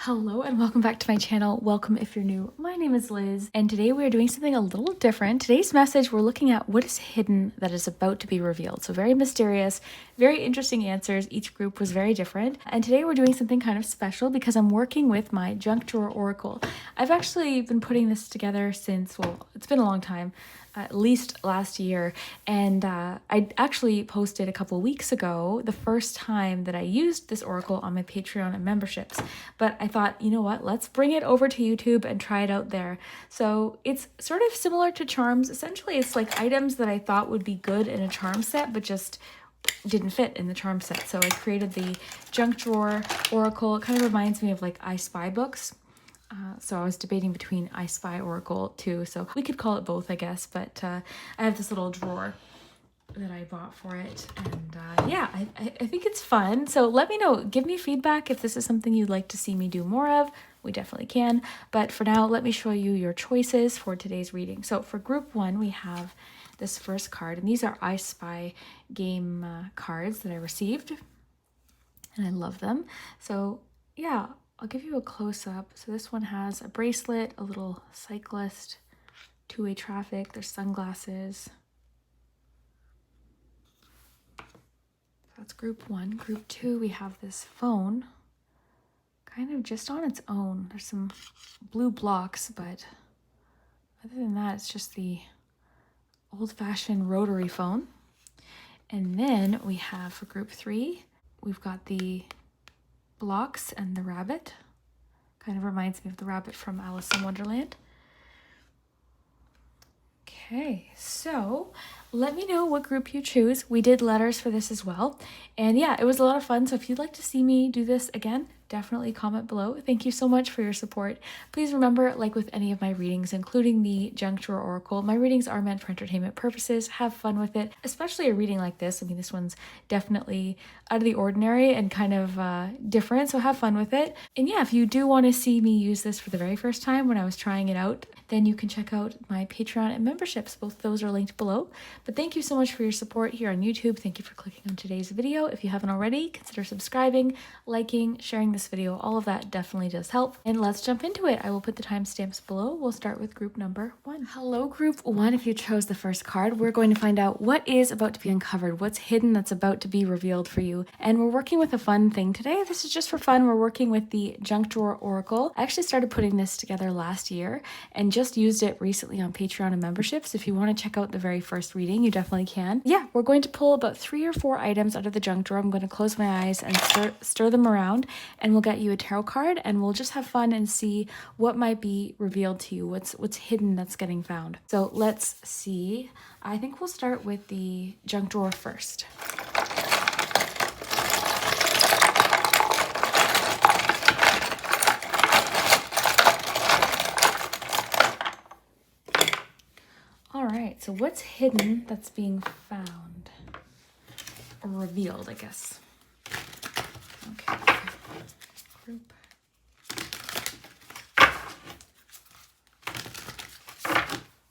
Hello and welcome back to my channel. Welcome if you're new. My name is Liz and today we are doing something a little different. Today's message, we're looking at what is hidden that is about to be revealed. So very mysterious, very interesting answers. Each group was very different. And today we're doing something kind of special because I'm working with my junk drawer oracle. I've actually been putting this together since, well, it's been a long time. At least last year, and I actually posted a couple weeks ago the first time that I used this oracle on my Patreon and memberships, but I thought, you know what, let's bring it over to YouTube and try it out there. So it's sort of similar to charms. Essentially, it's like items that I thought would be good in a charm set, but just didn't fit in the charm set. So I created the junk drawer oracle. It kind of reminds me of like I Spy books. So I was debating between I Spy Oracle too, so we could call it both, I guess, but I have this little drawer that I bought for it, and yeah, I think it's fun. So let me know, give me feedback if this is something you'd like to see me do more of. We definitely can, but for now, let me show you your choices for today's reading. So for group one, we have this first card, and these are I Spy game cards that I received, and I love them. So yeah, I'll give you a close-up. So this one has a bracelet, a little cyclist, two-way traffic, there's sunglasses. So that's group one. Group two, we have this phone, kind of just on its own. There's some blue blocks, but other than that, it's just the old-fashioned rotary phone. And then we have for group three, we've got the blocks and the rabbit. Kind of reminds me of the rabbit from Alice in Wonderland. Okay, so let me know what group you choose. We did letters for this as well. And yeah, it was a lot of fun. So if you'd like to see me do this again, definitely comment below. Thank you so much for your support. Please remember, like with any of my readings, including the junk drawer oracle, my readings are meant for entertainment purposes. Have fun with it, especially a reading like this. I mean, this one's definitely out of the ordinary and kind of different, so have fun with it. And yeah, if you do want to see me use this for the very first time when I was trying it out, then you can check out my Patreon and memberships. Both those are linked below. But thank you so much for your support here on YouTube. Thank you for clicking on today's video. If you haven't already, consider subscribing, liking, sharing this video. All of that definitely does help. And let's jump into it. I will put the timestamps below. We'll start with group number one. Hello, group one. If you chose the first card, we're going to find out what is about to be uncovered, what's hidden that's about to be revealed for you. And we're working with a fun thing today. This is just for fun. We're working with the junk drawer oracle. I actually started putting this together last year and just used it recently on Patreon and memberships. If you want to check out the very first reading, you definitely can. Yeah, we're going to pull about 3 or 4 items out of the junk drawer. I'm going to close my eyes and stir them around, and we'll get you a tarot card, and we'll just have fun and see what might be revealed to you, what's hidden that's getting found. So let's see. I think we'll start with the junk drawer first. All right, so what's hidden that's being found or revealed, I guess. Okay, group.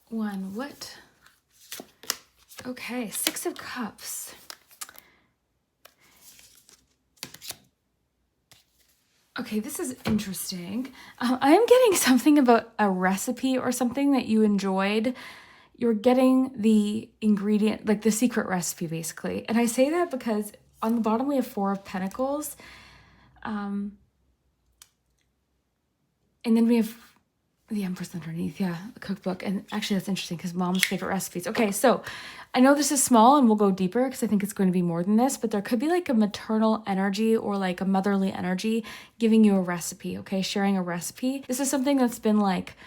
One, what? Okay, 6 of Cups. Okay, this is interesting. I'm getting something about a recipe or something that you enjoyed. You're getting the ingredient, like the secret recipe, basically. And I say that because on the bottom we have 4 of Pentacles. And then we have the Empress underneath, yeah, the cookbook. And actually that's interesting because Mom's favorite recipes. Okay, so I know this is small and we'll go deeper because I think it's going to be more than this, but there could be like a maternal energy or like a motherly energy giving you a recipe, okay, sharing a recipe. This is something that's been like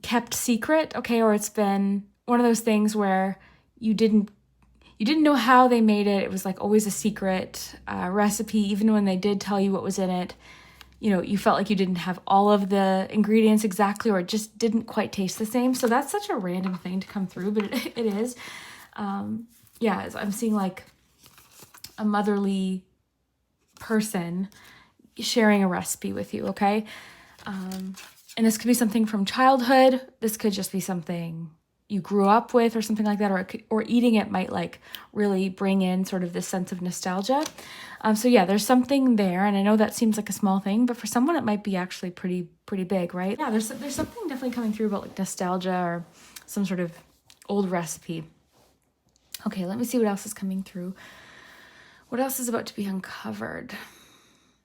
kept secret, okay, or it's been one of those things where you didn't know how they made it. It was like always a secret recipe, even when they did tell you what was in it. You know, you felt like you didn't have all of the ingredients exactly, or it just didn't quite taste the same. So that's such a random thing to come through, but it is. Yeah, I'm seeing like a motherly person sharing a recipe with you, okay? And this could be something from childhood. This could just be something you grew up with or something like that, or eating it might like really bring in sort of this sense of nostalgia. So yeah, there's something there, and I know that seems like a small thing, but for someone it might be actually pretty big, right? Yeah, there's something definitely coming through about like nostalgia or some sort of old recipe. Okay, let me see what else is coming through. What else is about to be uncovered?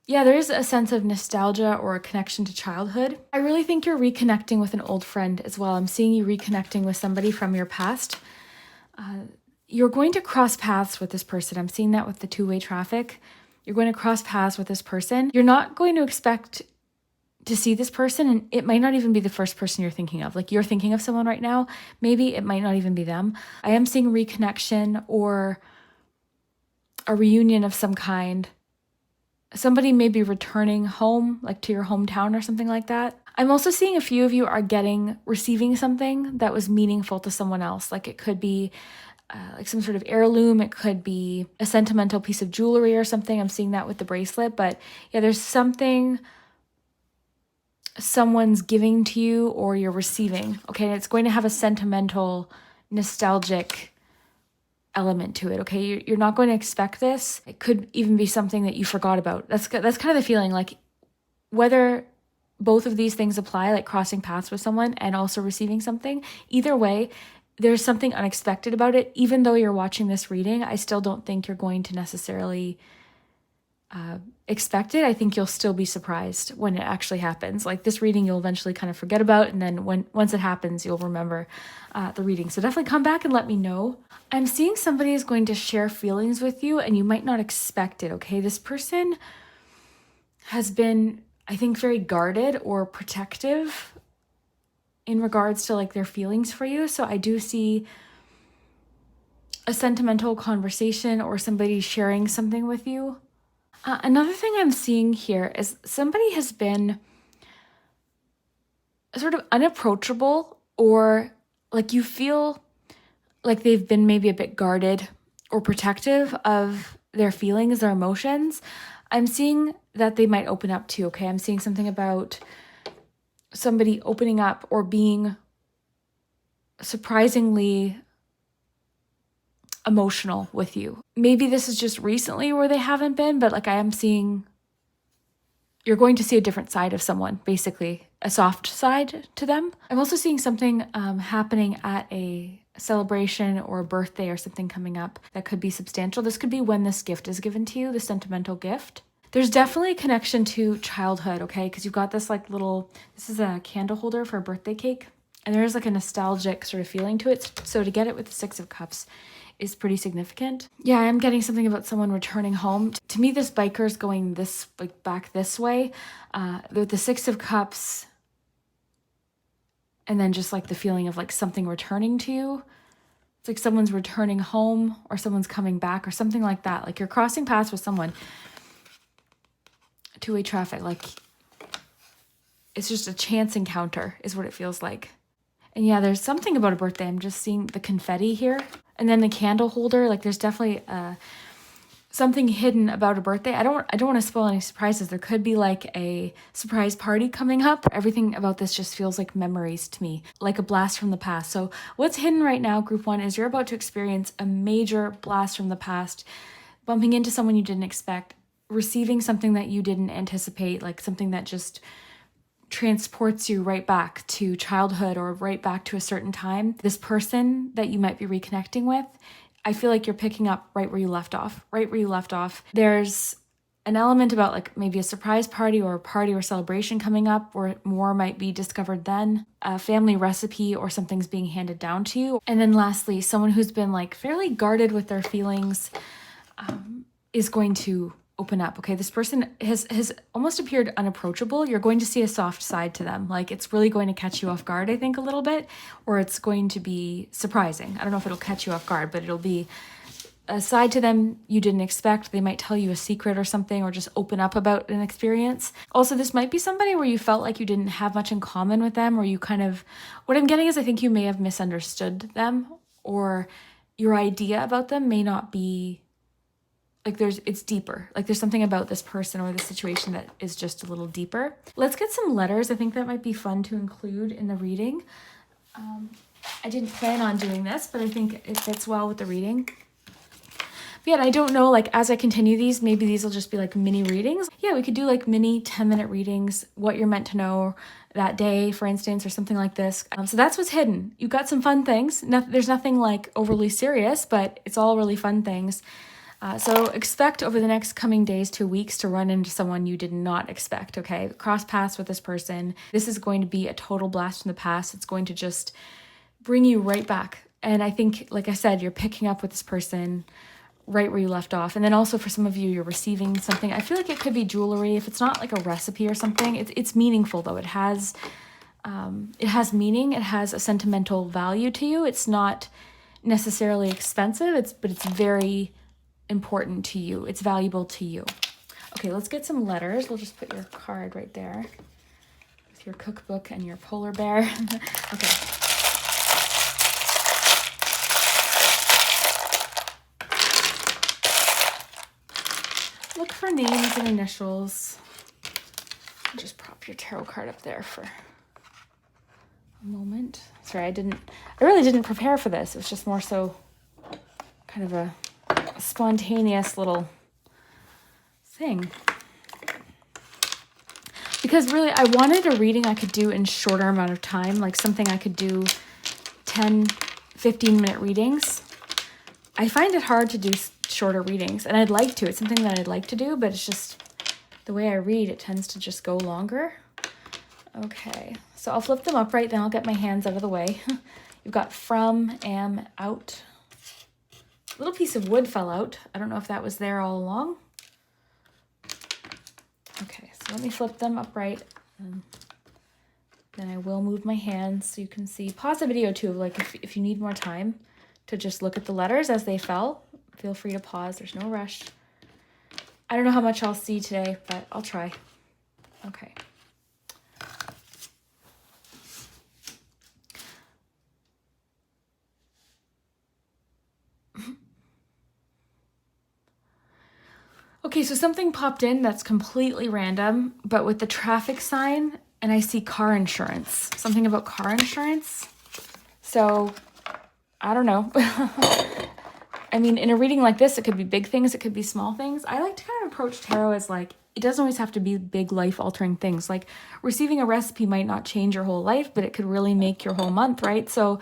Yeah, there is a sense of nostalgia or a connection to childhood. I really think you're reconnecting with an old friend as well. I'm seeing you reconnecting with somebody from your past. You're going to cross paths with this person. I'm seeing that with the two-way traffic. You're going to cross paths with this person. You're not going to expect to see this person, and it might not even be the first person you're thinking of. Like, you're thinking of someone right now. Maybe it might not even be them. I am seeing reconnection or a reunion of some kind. Somebody may be returning home, like to your hometown or something like that. I'm also seeing a few of you are receiving something that was meaningful to someone else. Like, it could be like some sort of heirloom. It could be a sentimental piece of jewelry or something. I'm seeing that with the bracelet. But yeah, there's something someone's giving to you or you're receiving. Okay, and it's going to have a sentimental, nostalgic element to it. Okay, you're not going to expect this. It could even be something that you forgot about. That's kind of the feeling. Like, whether both of these things apply, like crossing paths with someone and also receiving something, either way, there's something unexpected about it. Even though you're watching this reading, I still don't think you're going to necessarily expect it. I think you'll still be surprised when it actually happens. Like, this reading you'll eventually kind of forget about, and then once it happens, you'll remember the reading. So definitely come back and let me know. I'm seeing somebody is going to share feelings with you, and you might not expect it, okay? This person has been, I think, very guarded or protective in regards to like their feelings for you. So I do see a sentimental conversation or somebody sharing something with you. Another thing I'm seeing here is somebody has been sort of unapproachable, or like you feel like they've been maybe a bit guarded or protective of their feelings, their emotions. I'm seeing that they might open up to you, okay? I'm seeing something about somebody opening up or being surprisingly emotional with you. Maybe this is just recently where they haven't been, but like I am seeing, you're going to see a different side of someone, basically a soft side to them. I'm also seeing something happening at a celebration or a birthday or something coming up that could be substantial. This could be when this gift is given to you, the sentimental gift. There's definitely a connection to childhood, okay? Because you've got this like little, this is a candle holder for a birthday cake, and there's like a nostalgic sort of feeling to it. So to get it with the Six of Cups is pretty significant. Yeah, I am getting something about someone returning home. To me, this biker's going this, like back this way, with the Six of Cups, and then just like the feeling of like something returning to you. It's like someone's returning home or someone's coming back or something like that. Like you're crossing paths with someone. Two-way traffic, like it's just a chance encounter is what it feels like. And yeah, there's something about a birthday. I'm just seeing the confetti here. And then the candle holder, like there's definitely something hidden about a birthday. I don't want to spoil any surprises. There could be like a surprise party coming up. Everything about this just feels like memories to me, like a blast from the past. So what's hidden right now, group one, is you're about to experience a major blast from the past, bumping into someone you didn't expect, receiving something that you didn't anticipate, like something that just transports you right back to childhood or right back to a certain time. This person that you might be reconnecting with, I feel like you're picking up right where you left off. There's an element about like maybe a surprise party or a party or celebration coming up where more might be discovered then, a family recipe or something's being handed down to you. And then lastly, someone who's been like fairly guarded with their feelings is going to open up, okay? This person has almost appeared unapproachable. You're going to see a soft side to them. Like it's really going to catch you off guard, I think, a little bit, or it's going to be surprising. I don't know if it'll catch you off guard, but it'll be a side to them you didn't expect. They might tell you a secret or something, or just open up about an experience. Also, this might be somebody where you felt like you didn't have much in common with them, or you kind of, what I'm getting is I think you may have misunderstood them, or your idea about them may not be like it's deeper. Like there's something about this person or the situation that is just a little deeper. Let's get some letters. I think that might be fun to include in the reading. I didn't plan on doing this, but I think it fits well with the reading. Yeah, and I don't know, like, as I continue these, maybe these will just be like mini readings. Yeah, we could do like mini 10-minute readings, what you're meant to know that day, for instance, or something like this. So that's what's hidden. You got some fun things. There's nothing like overly serious, but it's all really fun things. So expect over the next coming days to weeks to run into someone you did not expect, okay? Cross paths with this person. This is going to be a total blast from the past. It's going to just bring you right back. And I think, like I said, you're picking up with this person right where you left off. And then also for some of you, you're receiving something. I feel like it could be jewelry. If it's not like a recipe or something, it's meaningful though. It has meaning. It has a sentimental value to you. It's not necessarily expensive, but it's very important to you. It's valuable to you. Okay, let's get some letters. We'll just put your card right there with your cookbook and your polar bear. Okay. Look for names and initials. Just prop your tarot card up there for a moment. Sorry, I really didn't prepare for this. It was just more so kind of a spontaneous little thing. Because really, I wanted a reading I could do in shorter amount of time, like something I could do 10, 15-minute readings. I find it hard to do shorter readings, and I'd like to. It's something that I'd like to do, but it's just the way I read, it tends to just go longer. Okay, so I'll flip them upright, then I'll get my hands out of the way. You've got from, am, out. A little piece of wood fell out. I don't know if that was there all along. Okay, so let me flip them upright. Then I will move my hands so you can see. Pause the video too, like if you need more time to just look at the letters as they fell. Feel free to pause. There's no rush. I don't know how much I'll see today, but I'll try. Okay. Okay, so something popped in that's completely random, but with the traffic sign, and I see car insurance. Something about car insurance. So, I don't know. I mean, in a reading like this, it could be big things, it could be small things. I like to kind of approach tarot as like, it doesn't always have to be big life-altering things. Like, receiving a recipe might not change your whole life, but it could really make your whole month, right? So,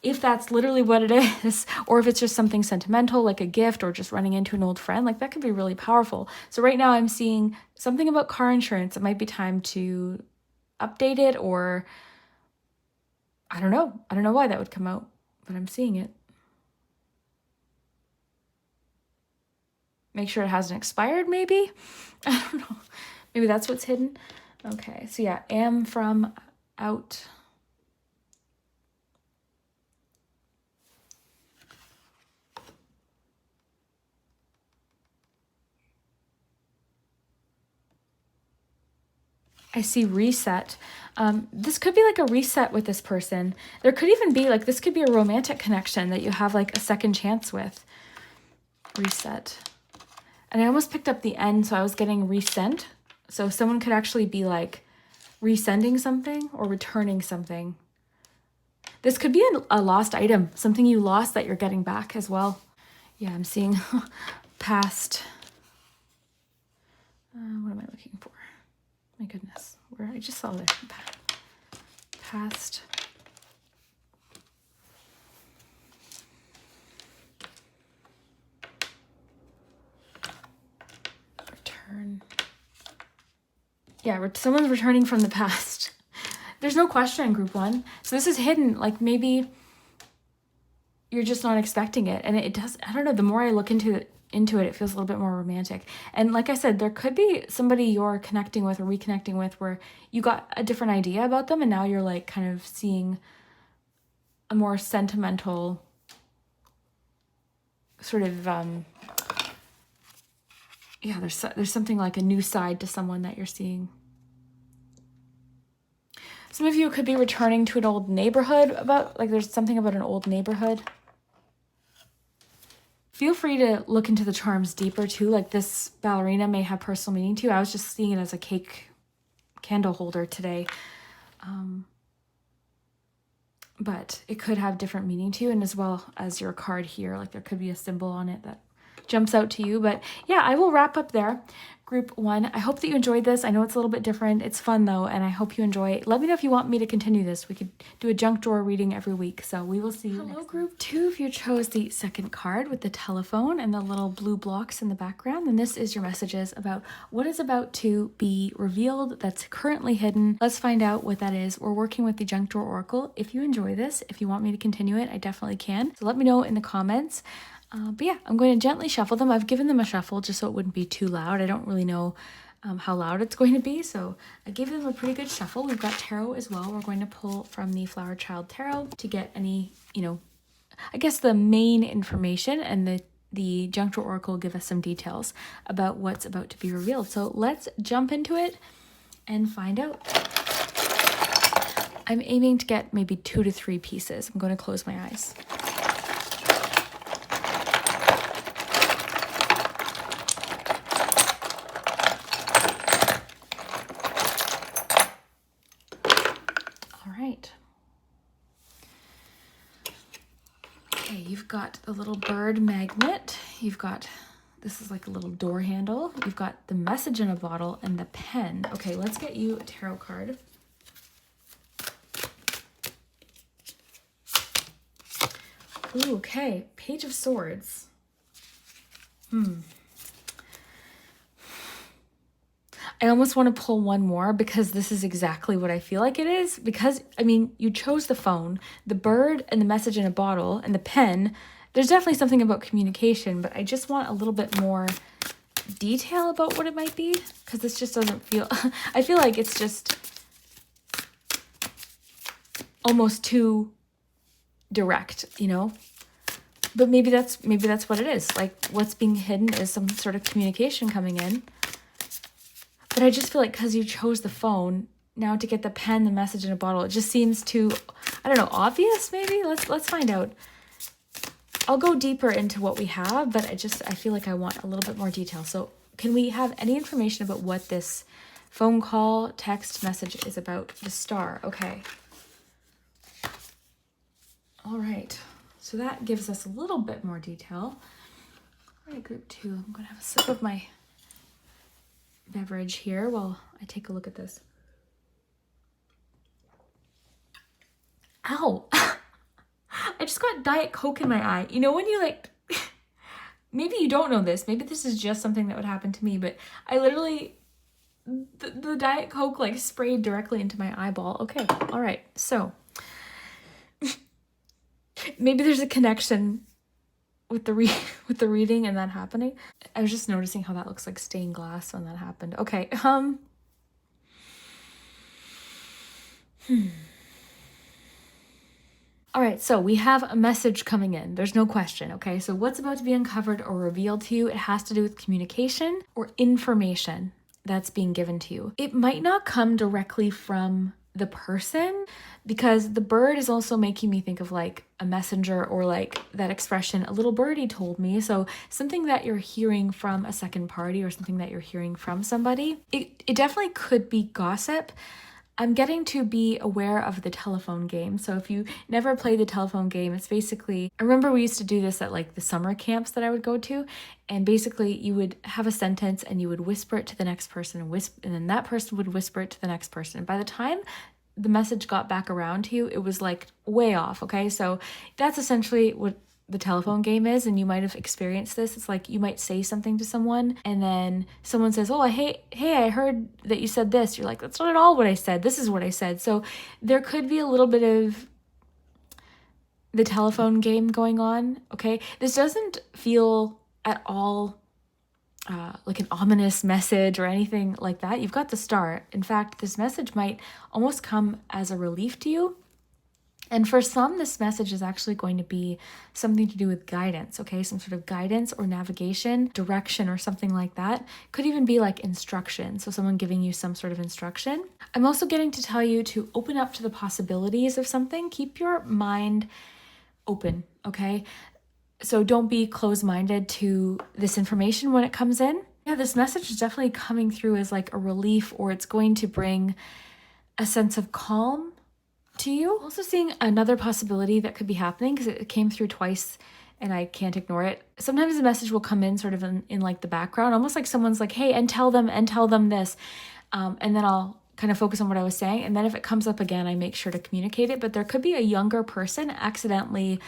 if that's literally what it is, or if it's just something sentimental, like a gift or just running into an old friend, like that could be really powerful. So right now I'm seeing something about car insurance. It might be time to update it, or I don't know. I don't know why that would come out, but I'm seeing it. Make sure it hasn't expired, maybe? I don't know. Maybe that's what's hidden. Okay, so yeah, am, from, out. I see reset. This could be like a reset with this person. There could even be like, this could be a romantic connection that you have like a second chance with. Reset. And I almost picked up the end, so I was getting resent. So someone could actually be like resending something or returning something. This could be a lost item, something you lost that you're getting back as well. Yeah, I'm seeing past. What am I looking for? My goodness, where I just saw there. Past. Return. Yeah, someone's returning from the past. There's no question in group 1. So this is hidden. Like maybe you're just not expecting it. And it does, I don't know, the more I look into it, it feels a little bit more romantic. And like I said, there could be somebody you're connecting with or reconnecting with where you got a different idea about them, and now you're like kind of seeing a more sentimental sort of yeah, there's something like a new side to someone that you're seeing. Some of you could be returning to an old neighborhood, there's something about an old neighborhood. Feel free to look into the charms deeper too. Like this ballerina may have personal meaning to you. I was just seeing it as a cake candle holder today. but it could have different meaning to you, and as well as your card here, like there could be a symbol on it that jumps out to you. But yeah, I will wrap up there. Group 1. I hope that you enjoyed this. I know it's a little bit different. It's fun though, and I hope you enjoy. Let me know if you want me to continue this. We could do a junk drawer reading every week. So we will see you next time. Group 2, if you chose the second card with the telephone and the little blue blocks in the background, then this is your messages about what is about to be revealed that's currently hidden. Let's find out what that is. We're working with the junk drawer oracle. If you enjoy this, if you want me to continue it, I definitely can. So let me know in the comments. But yeah, I'm going to gently shuffle them. I've given them a shuffle just so it wouldn't be too loud. I don't really know how loud it's going to be, so I gave them a pretty good shuffle. We've got tarot as well. We're going to pull from the Flower Child Tarot to get any, I guess the main information, and the junk drawer oracle will give us some details about what's about to be revealed. So let's jump into it and find out. I'm aiming to get maybe 2 to 3 pieces. I'm going to close my eyes. Okay, you've got the little bird magnet. You've got, this is like a little door handle. You've got the message in a bottle and the pen. Okay, let's get you a tarot card. Ooh, okay, Page of Swords. I almost want to pull one more because this is exactly what I feel like it is. Because, I mean, you chose the phone, the bird, and the message in a bottle, and the pen. There's definitely something about communication, but I just want a little bit more detail about what it might be, because this just doesn't feel... I feel like it's just almost too direct, But maybe that's what it is. Like, what's being hidden is some sort of communication coming in. But I just feel like because you chose the phone, now to get the pen, the message in a bottle, it just seems too, I don't know, obvious maybe? Let's find out. I'll go deeper into what we have, but I feel like I want a little bit more detail. So can we have any information about what this phone call, text message is about? The star, okay. All right, so that gives us a little bit more detail. All right, group 2, I'm gonna have a sip of my beverage here while I take a look at this. Ow! I just got Diet Coke in my eye. When you maybe you don't know this, maybe this is just something that would happen to me, but I literally, the Diet Coke sprayed directly into my eyeball. Okay, all right, so maybe there's a connection with the reading and that happening. I was just noticing how that looks like stained glass when that happened. Okay, All right, so we have a message coming in. There's no question, okay? So what's about to be uncovered or revealed to you, it has to do with communication or information that's being given to you. It might not come directly from the person, because the bird is also making me think of a messenger, or that expression, a little birdie told me. So something that you're hearing from a second party, or something that you're hearing from somebody. It definitely could be gossip. I'm getting to be aware of the telephone game. So if you never played the telephone game, it's basically, I remember we used to do this at the summer camps that I would go to. And basically you would have a sentence and you would whisper it to the next person, and then that person would whisper it to the next person. And by the time the message got back around to you, it was way off. Okay. So that's essentially what the telephone game is, and you might have experienced this. It's you might say something to someone, and then someone says, oh, hey, I heard that you said this. You're like, that's not at all what I said. This is what I said. So there could be a little bit of the telephone game going on, okay? This doesn't feel at all like an ominous message or anything like that. You've got the star. In fact, this message might almost come as a relief to you. And for some, this message is actually going to be something to do with guidance, okay? Some sort of guidance or navigation, direction, or something like that. Could even be instruction, so someone giving you some sort of instruction. I'm also getting to tell you to open up to the possibilities of something. Keep your mind open, okay? So don't be closed-minded to this information when it comes in. Yeah, this message is definitely coming through as a relief, or it's going to bring a sense of calm. to you. Also seeing another possibility that could be happening, because it came through twice and I can't ignore it. Sometimes the message will come in sort of in like the background, almost like someone's like, hey, and tell them this. And then I'll kind of focus on what I was saying. And then if it comes up again, I make sure to communicate it. But there could be a younger person accidentally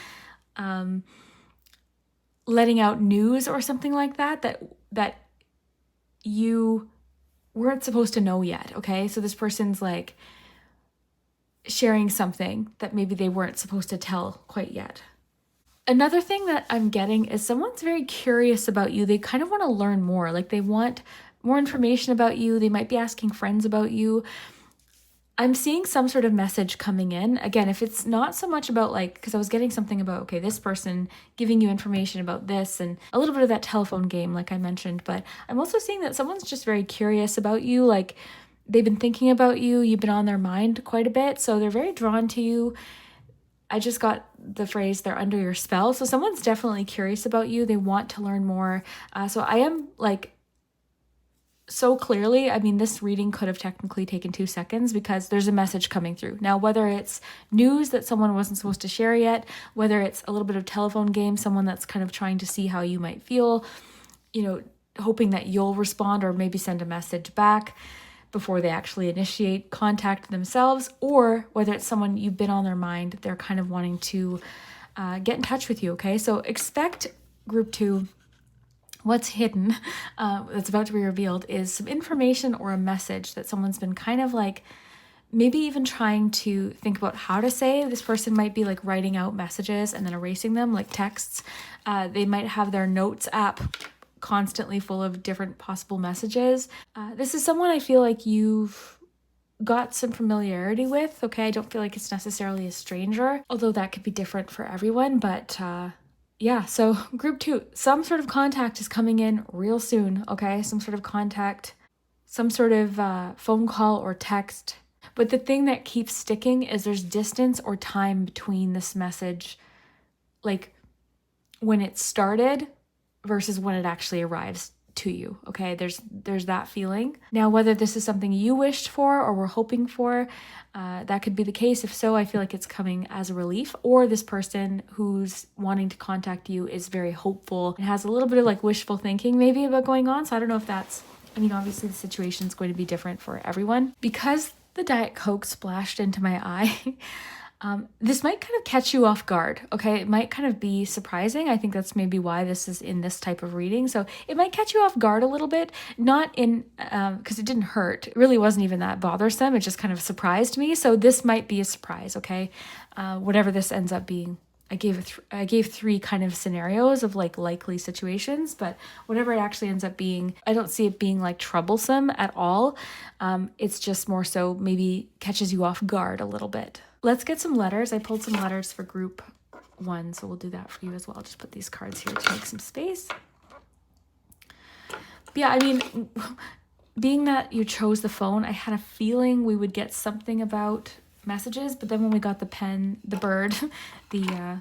letting out news or something like that you weren't supposed to know yet, okay? So this person's like sharing something that maybe they weren't supposed to tell quite yet. Another thing that I'm getting is someone's very curious about you. They kind of want to learn more. Like they want more information about you. They might be asking friends about you. I'm seeing some sort of message coming in. Again, if it's not so much about like, because I was getting something about, okay, this person giving you information about this and a little bit of that telephone game, like I mentioned, but I'm also seeing that someone's just very curious about you. Like they've been thinking about you. You've been on their mind quite a bit. So they're very drawn to you. I just got the phrase, they're under your spell. So someone's definitely curious about you. They want to learn more. So I am like, so clearly, I mean, this reading could have technically taken 2 seconds because there's a message coming through. Now, whether it's news that someone wasn't supposed to share yet, whether it's a little bit of telephone game, someone that's kind of trying to see how you might feel, you know, hoping that you'll respond or maybe send a message back before they actually initiate contact themselves, or whether it's someone you've been on their mind, they're kind of wanting to get in touch with you, okay? So expect group 2. What's hidden that's about to be revealed is some information or a message that someone's been kind of like maybe even trying to think about how to say. This person might be like writing out messages and then erasing them like texts. They might have their notes app constantly full of different possible messages. This is someone I feel like you've got some familiarity with, okay? I don't feel like it's necessarily a stranger, although that could be different for everyone, but yeah, so group 2, some sort of contact is coming in real soon, okay? Some sort of contact, some sort of phone call or text. But the thing that keeps sticking is there's distance or time between this message, like when it started versus when it actually arrives to you, okay? There's that feeling. Now, whether this is something you wished for or were hoping for, that could be the case. If so, I feel like it's coming as a relief, or this person who's wanting to contact you is very hopeful and has a little bit of like wishful thinking maybe about going on. So I don't know if that's, I mean, obviously the situation is going to be different for everyone. Because the Diet Coke splashed into my eye, this might kind of catch you off guard, okay? It might kind of be surprising. I think that's maybe why this is in this type of reading. So it might catch you off guard a little bit, not in, because it didn't hurt. It really wasn't even that bothersome. It just kind of surprised me. So this might be a surprise, okay? Whatever this ends up being. I gave 3 kind of scenarios of like likely situations, but whatever it actually ends up being, I don't see it being like troublesome at all. It's just more so maybe catches you off guard a little bit. Let's get some letters. I pulled some letters for group 1, so we'll do that for you as well. I'll just put these cards here to make some space. But yeah, I mean, being that you chose the phone, I had a feeling we would get something about messages, but then when we got the pen, the bird, the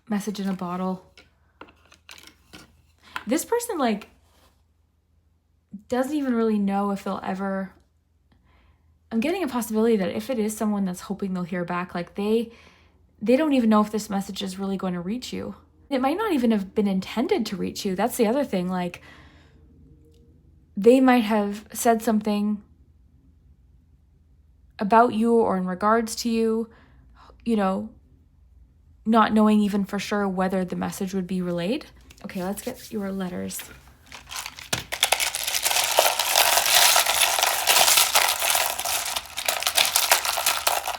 message in a bottle, this person like doesn't even really know if they'll ever, I'm getting a possibility that if it is someone that's hoping they'll hear back, like they don't even know if this message is really going to reach you. It might not even have been intended to reach you. That's the other thing. Like they might have said something about you or in regards to you, you know, not knowing even for sure whether the message would be relayed. Okay, let's get your letters.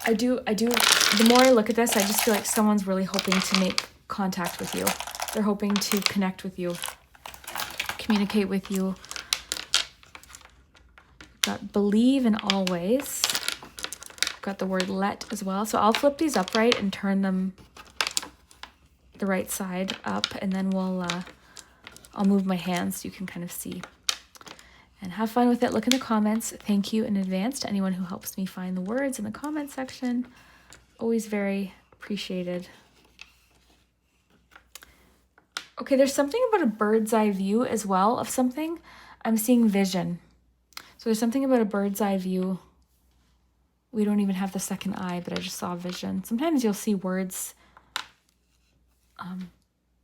I do, the more I look at this, I just feel like someone's really hoping to make contact with you. They're hoping to connect with you, communicate with you. Got believe and always. Got the word let as well. So I'll flip these upright and turn them the right side up, and then I'll move my hands so you can kind of see. And have fun with it. Look in the comments. Thank you in advance to anyone who helps me find the words in the comment section. Always very appreciated. Okay, there's something about a bird's eye view as well of something. I'm seeing vision. So there's something about a bird's eye view We don't even have the second eye, but I just saw a vision. Sometimes you'll see words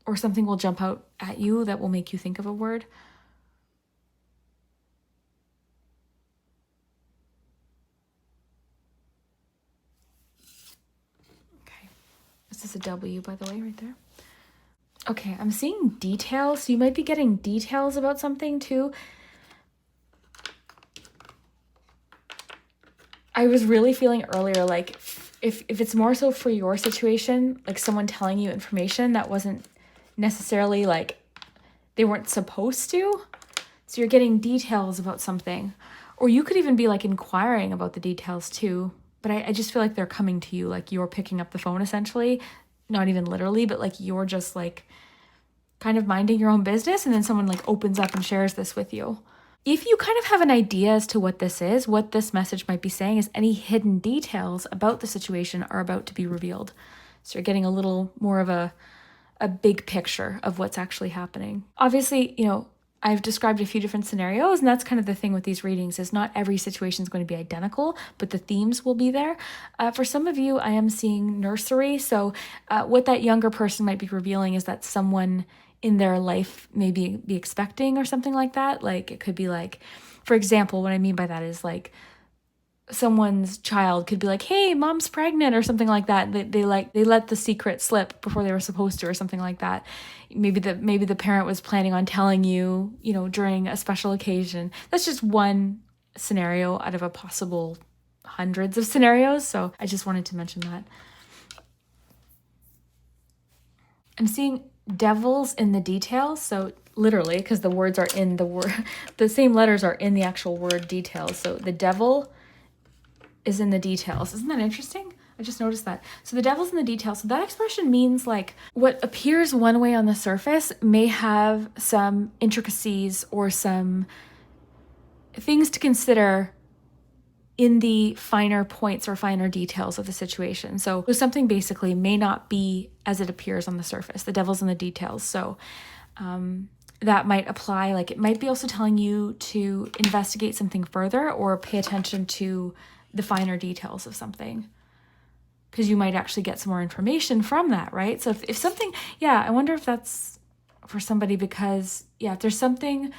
or something will jump out at you that will make you think of a word. Okay. This is a W, by the way, right there. Okay, I'm seeing details. So you might be getting details about something too. I was really feeling earlier, like if it's more so for your situation, like someone telling you information that wasn't necessarily like they weren't supposed to. So you're getting details about something. Or you could even be like inquiring about the details too. But I just feel like they're coming to you, like you're picking up the phone essentially. Not even literally, but like you're just like kind of minding your own business and then someone like opens up and shares this with you. If you kind of have an idea as to what this is, what this message might be saying is any hidden details about the situation are about to be revealed. So you're getting a little more of a big picture of what's actually happening. Obviously, you know, I've described a few different scenarios, and that's kind of the thing with these readings is not every situation is going to be identical, but the themes will be there. For some of you, I am seeing nursery. So what that younger person might be revealing is that someone in their life may be expecting or something like that. Like it could be like, for example, what I mean by that is like someone's child could be like, hey, mom's pregnant or something like that. They let the secret slip before they were supposed to or something like that. Maybe the parent was planning on telling you, you know, during a special occasion. That's just one scenario out of a possible hundreds of scenarios. So I just wanted to mention that. I'm seeing devils in the details. So literally, because the words are in the word, the same letters are in the actual word details. So the devil is in the details. Isn't that interesting? I just noticed that. So the devil's in the details. So that expression means like what appears one way on the surface may have some intricacies or some things to consider in the finer points or finer details of the situation. So something basically may not be as it appears on the surface. The devil's in the details. So that might apply. Like it might be also telling you to investigate something further or pay attention to the finer details of something, because you might actually get some more information from that, right? So if something, I wonder if that's for somebody, because if there's something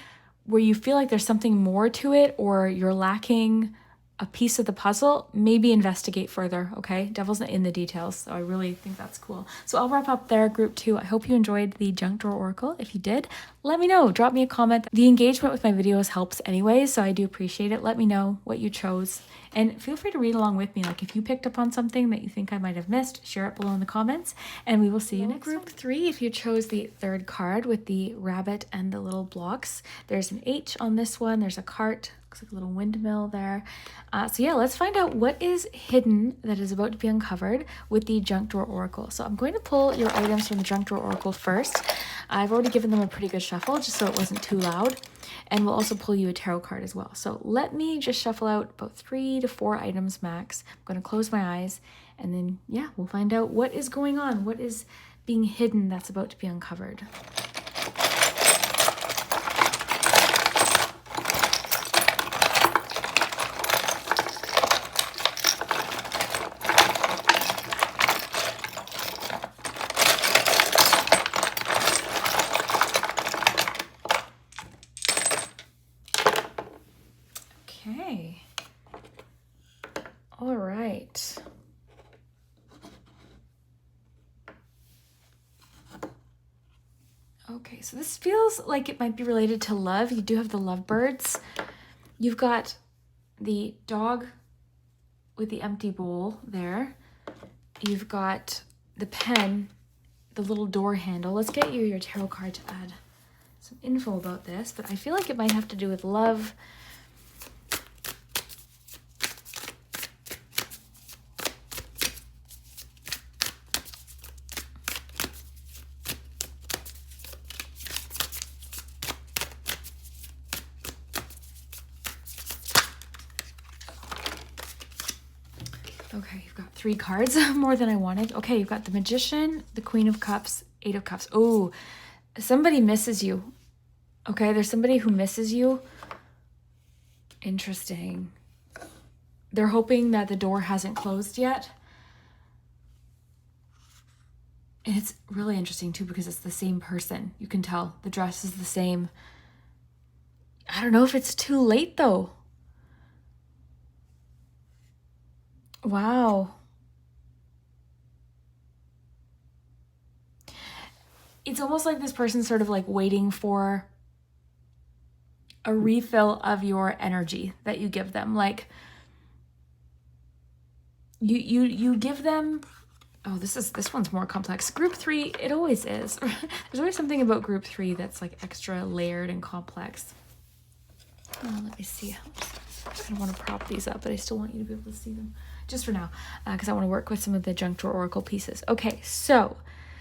where you feel like there's something more to it or you're lacking a piece of the puzzle, maybe investigate further, okay? Devil's in the details, so I really think that's cool. So I'll wrap up there, group 2. I hope you enjoyed the Junk Drawer Oracle. If you did, let me know. Drop me a comment. The engagement with my videos helps anyway, so I do appreciate it. Let me know what you chose. And feel free to read along with me. Like if you picked up on something that you think I might have missed, share it below in the comments, and we will see you next group 3. If you chose the third card with the rabbit and the little blocks, there's an H on this one. There's a cart. Looks like a little windmill there. So let's find out what is hidden that is about to be uncovered with the Junk Drawer Oracle. So I'm going to pull your items from the Junk Drawer Oracle first. I've already given them a pretty good shuffle just so it wasn't too loud. And we'll also pull you a tarot card as well. So let me just shuffle out about 3 to 4 items max. I'm going to close my eyes and then, we'll find out what is going on. What is being hidden that's about to be uncovered. Okay. All right. Okay, so this feels like it might be related to love. You do have the lovebirds. You've got the dog with the empty bowl there. You've got the pen, the little door handle. Let's get you your tarot card to add some info about this, but I feel like it might have to do with love. Okay, you've got 3 cards, more than I wanted. Okay, you've got the Magician, the Queen of Cups, 8 of Cups. Oh, somebody misses you. Okay, there's somebody who misses you. Interesting. they're hoping that the door hasn't closed yet. And it's really interesting too, because it's the same person. You can tell the dress is the same. I don't know if it's too late though. Wow. It's almost like this person's sort of like waiting for a refill of your energy that you give them. Like you give them, oh, this one's more complex. Group 3, it always is. There's always something about group 3 that's like extra layered and complex. Let me see. I kind of want to prop these up, but I still want you to be able to see them just for now, because I want to work with some of the junk drawer oracle pieces. Okay, so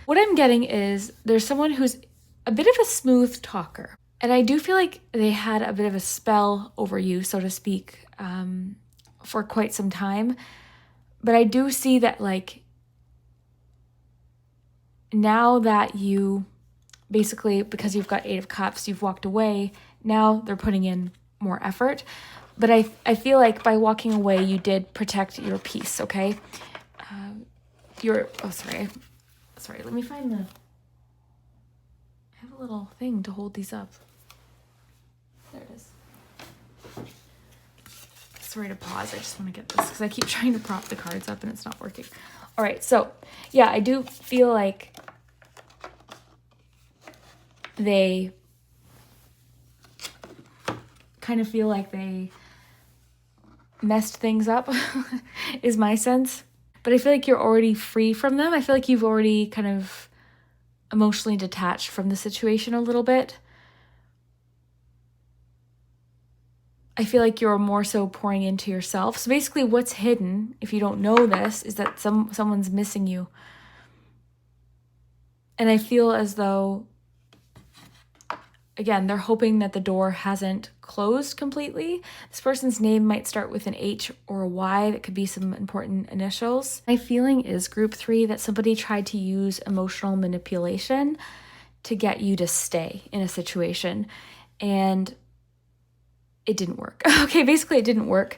what I'm getting is there's someone who's a bit of a smooth talker, and I do feel like they had a bit of a spell over you, so to speak, for quite some time. But I do see that, like, now that you basically, because you've got 8 of Cups, you've walked away, now they're putting in more effort. But I feel like by walking away, you did protect your peace, okay? Sorry, let me find I have a little thing to hold these up. There it is. Sorry to pause, I just want to get this, because I keep trying to prop the cards up and it's not working. All right, so yeah, I do feel like they kind of feel like they messed things up is my sense. But I feel like you're already free from them. I feel like you've already kind of emotionally detached from the situation a little bit. I feel like you're more so pouring into yourself. So basically what's hidden, if you don't know this, is that someone's missing you. And I feel as though, again, they're hoping that the door hasn't closed completely. This person's name might start with an H or a Y. That could be some important initials. My feeling is group 3 that somebody tried to use emotional manipulation to get you to stay in a situation. And it didn't work. Okay, basically it didn't work.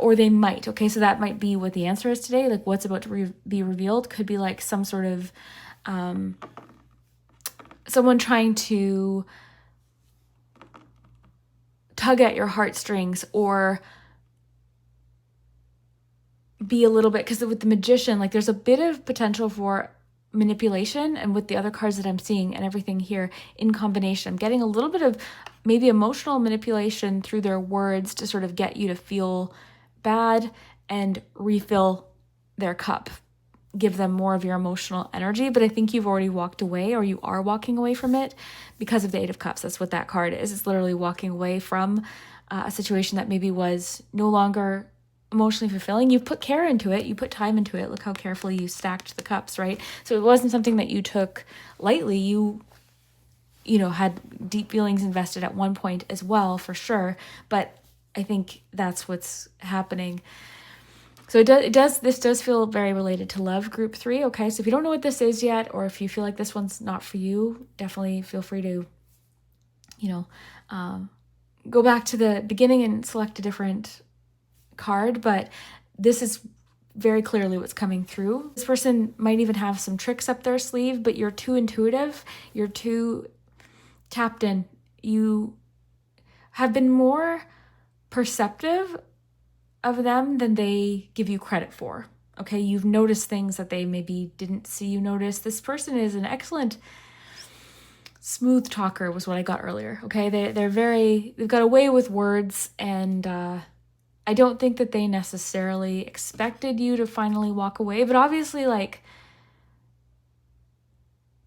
Or they might. Okay, so that might be what the answer is today. Like what's about to be revealed could be like some sort of someone trying to tug at your heartstrings or be a little bit, because with the Magician, like there's a bit of potential for manipulation, and with the other cards that I'm seeing and everything here in combination, I'm getting a little bit of maybe emotional manipulation through their words to sort of get you to feel bad and refill their cup, give them more of your emotional energy. But I think you've already walked away, or you are walking away from it because of the 8 of Cups. That's what that card is. It's literally walking away from a situation that maybe was no longer emotionally fulfilling. You put care into it. You put time into it. Look how carefully you stacked the cups, right? So it wasn't something that you took lightly. You know, had deep feelings invested at one point as well, for sure. But I think that's what's happening. So this does feel very related to love, group 3. Okay, so if you don't know what this is yet, or if you feel like this one's not for you, definitely feel free to, go back to the beginning and select a different card. But this is very clearly what's coming through. This person might even have some tricks up their sleeve, but you're too intuitive. You're too tapped in. You have been more perceptive of them than they give you credit for. Okay, you've noticed things that they maybe didn't see you notice. This person is an excellent smooth talker, was what I got earlier. Okay, they've got a way with words, and I don't think that they necessarily expected you to finally walk away, but obviously, like,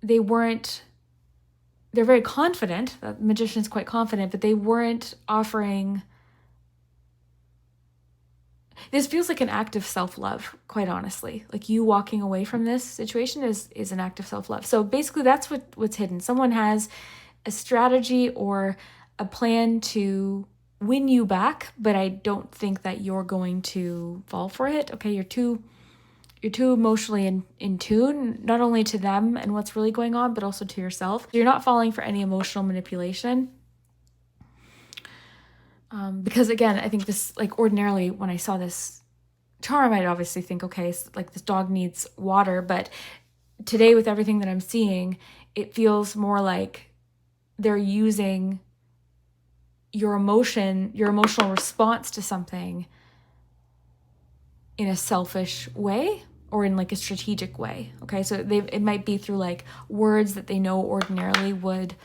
they're very confident. The Magician is quite confident, but they weren't offering. This feels like an act of self-love, quite honestly. Like, you walking away from this situation is an act of self-love. So basically that's what's hidden. Someone has a strategy or a plan to win you back, but I don't think that you're going to fall for it. Okay, you're too emotionally in tune, not only to them and what's really going on, but also to yourself. You're not falling for any emotional manipulation. Because again, I think this, like, ordinarily when I saw this Tara might obviously think, okay, like this dog needs water, but today with everything that I'm seeing, it feels more like they're using your emotional response to something in a selfish way or in like a strategic way. Okay, so it might be through like words that they know ordinarily would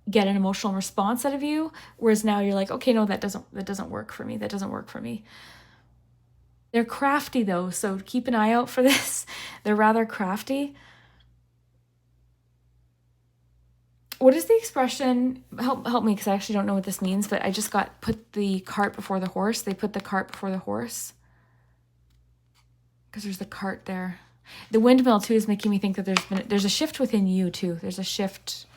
get an emotional response out of you, whereas now you're like, okay, no, that doesn't work for me. That doesn't work for me. They're crafty though, so keep an eye out for this. They're rather crafty. What is the expression? Help me, because I actually don't know what this means, but I just got put the cart before the horse. They put the cart before the horse. Because there's the cart there. The windmill too is making me think that there's a shift within you too. There's a shift.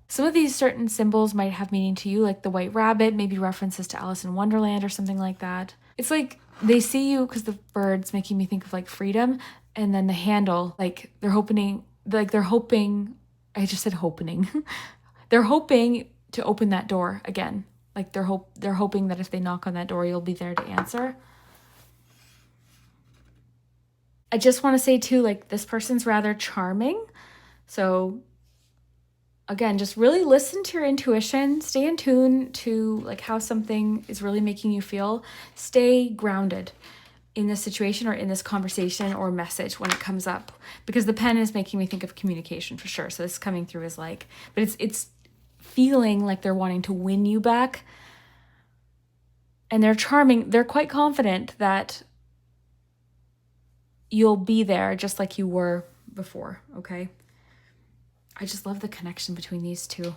Some of these certain symbols might have meaning to you, like the white rabbit, maybe references to Alice in Wonderland or something like that. It's like they see you, because the bird's making me think of like freedom, and then the handle, like they're hoping, I just said hoping. They're hoping to open that door again. Like they're hoping that if they knock on that door, you'll be there to answer. I just want to say too, like this person's rather charming. So again, just really listen to your intuition, stay in tune to like how something is really making you feel. Stay grounded in this situation or in this conversation or message when it comes up, because the pen is making me think of communication for sure. So this coming through is like, but it's feeling like they're wanting to win you back, and they're charming. They're quite confident that you'll be there just like you were before. Okay. I just love the connection between these two.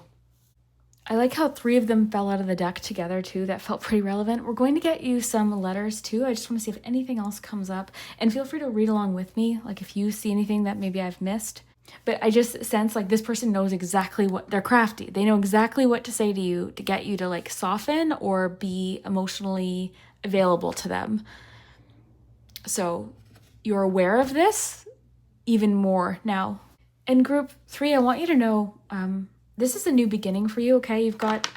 I like how 3 of them fell out of the deck together too. That felt pretty relevant. We're going to get you some letters too. I just want to see if anything else comes up, and feel free to read along with me. Like if you see anything that maybe I've missed, but I just sense like this person knows exactly what, they're crafty. They know exactly what to say to you to get you to like soften or be emotionally available to them. So you're aware of this even more now. In group 3, I want you to know, this is a new beginning for you, okay? You've got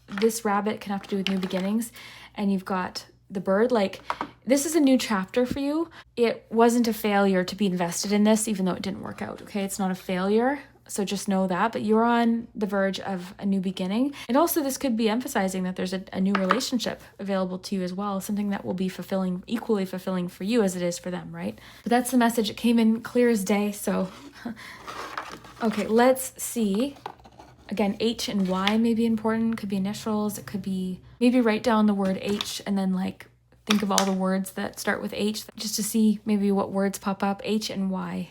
this rabbit can have to do with new beginnings, and you've got the bird. Like, this is a new chapter for you. It wasn't a failure to be invested in this, even though it didn't work out, okay? It's not a failure, so just know that. But you're on the verge of a new beginning. And also, this could be emphasizing that there's a new relationship available to you as well, something that will be fulfilling, equally fulfilling for you as it is for them, right? But that's the message. It came in clear as day, so... Okay, let's see. Again, H and Y may be important. Could be initials. It could be, maybe write down the word H and then like think of all the words that start with H, just to see maybe what words pop up. H and Y.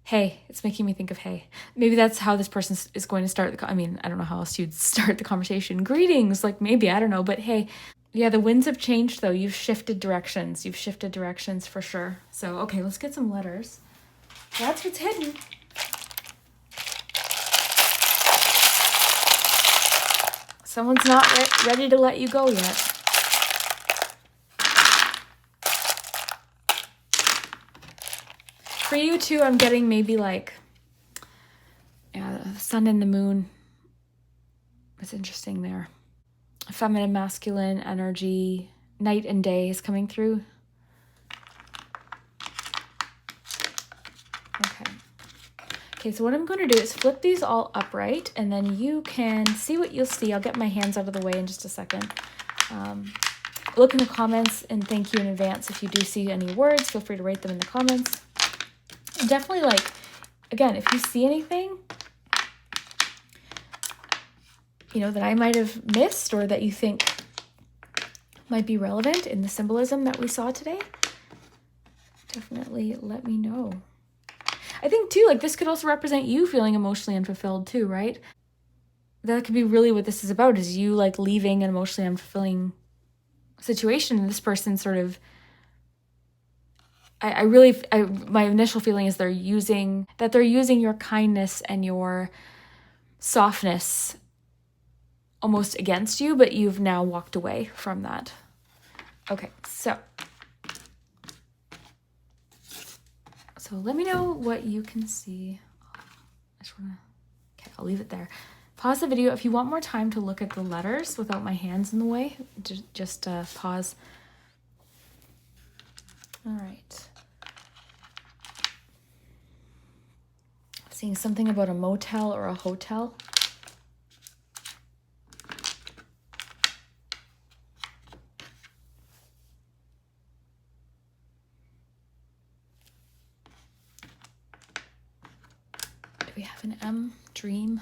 Hey, it's making me think of hey. Maybe that's how this person is going to start I don't know how else you'd start the conversation. Greetings, like maybe, I don't know, but hey. Yeah, the winds have changed though. You've shifted directions. You've shifted directions for sure. So, okay, let's get some letters. That's what's hidden. Someone's not ready to let you go yet. For you too, I'm getting maybe like the sun and the moon. It's interesting there. Feminine, masculine energy, night and day is coming through. Okay, so what I'm going to do is flip these all upright, and then you can see what you'll see. I'll get my hands out of the way in just a second. Look in the comments, and thank you in advance if you do see any words. Feel free to write them in the comments. And definitely, like, again, if you see anything, that I might have missed or that you think might be relevant in the symbolism that we saw today, definitely let me know. I think too, like this could also represent you feeling emotionally unfulfilled too, right? That could be really what this is about, is you like leaving an emotionally unfulfilling situation, and this person sort of, my initial feeling is they're using your kindness and your softness almost against you, but you've now walked away from that. Okay, so let me know what you can see. Okay, I'll leave it there. Pause the video if you want more time to look at the letters without my hands in the way. Just pause. All right. Seeing something about a motel or a hotel. Do we have an M? Dream.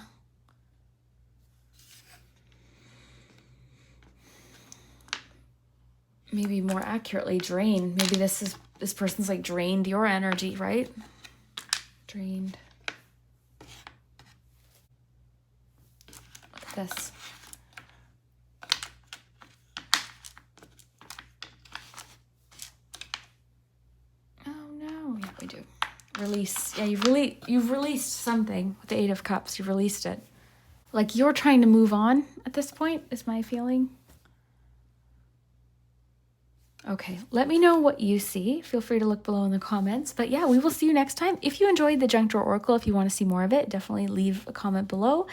Maybe more accurately, drain. Maybe this person's like drained your energy, right? Drained. Look at this. Oh no, yeah, we do. Release. Yeah, you've released something with the Eight of Cups. You've released it. Like you're trying to move on at this point, is my feeling. Okay, let me know what you see. Feel free to look below in the comments. But yeah, we will see you next time. If you enjoyed the Junk Drawer Oracle, if you want to see more of it, definitely leave a comment below.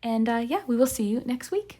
And yeah, we will see you next week.